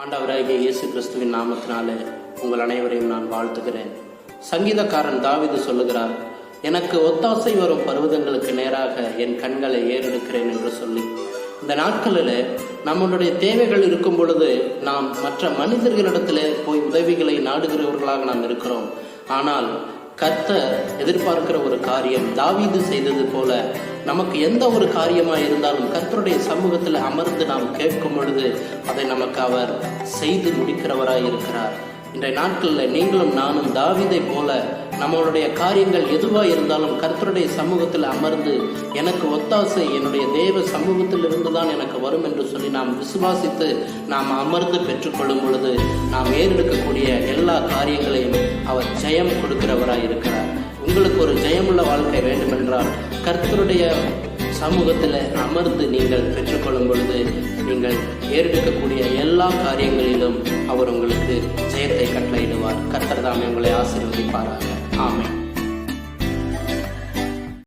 ஆண்டவராகிய இயேசு கிறிஸ்துவின் நாமத்தினாலே உங்கள் அனைவரையும் நான் வாழ்த்துகிறேன். சங்கீதக்காரன் தாவீது சொல்லுகிறார், எனக்கு ஒத்தாசை வரும் பர்வதங்களுக்கு நேராக என் கண்களை ஏறெடுக்கிறேன் என்று சொல்லி. இந்த நாட்களில் நம்மளுடைய தேவைகள் இருக்கும் பொழுது நாம் மற்ற மனிதர்களிடத்தில் போய் உதவிகளை நாடுகிறவர்களாக நாம் இருக்கிறோம். ஆனால் கர்த்தர் எதிர்பார்க்கிற ஒரு காரியம், தாவீது செய்தது போல நமக்கு எந்த ஒரு காரியமாக இருந்தாலும் கர்த்தருடைய சமூகத்தில் அமர்ந்து நாம் கேட்கும் பொழுது அதை நமக்கு அவர் செய்து முடிக்கிறவராய் இருக்கிறார். இன்றைய நாட்களில் நீங்களும் நானும் தாவீதை போல நம்மளுடைய காரியங்கள் எதுவாக இருந்தாலும் கர்த்தருடைய சமூகத்தில் அமர்ந்து எனக்கு ஒத்தாசை என்னுடைய தேவ சமூகத்தில் இருந்து தான் எனக்கு வரும் என்று சொல்லி நாம் விசுவாசித்து நாம் அமர்ந்து பெற்றுக்கொள்ளும் பொழுது நாம் ஏறெடுக்கக்கூடிய எல்லா காரியங்களையும் அவர் ஜெயம் கொடுக்கிறவராய் இருக்கிறார். உங்களுக்கு ஒரு ஜெயமுள்ள வாழ்க்கை வேண்டுமென்றால் கர்த்தருடைய சமூகத்தில் அமர்ந்து நீங்கள் பெற்றுக்கொள்ளும் பொழுது நீங்கள் ஏறெடுக்கக்கூடிய எல்லா காரியங்களிலும் அவர் உங்களுக்கு ஜெயத்தை கட்டளையிடுவார். கர்த்தர் தாமே உங்களை ஆசீர்வதிப்பாராக. ஆமென்.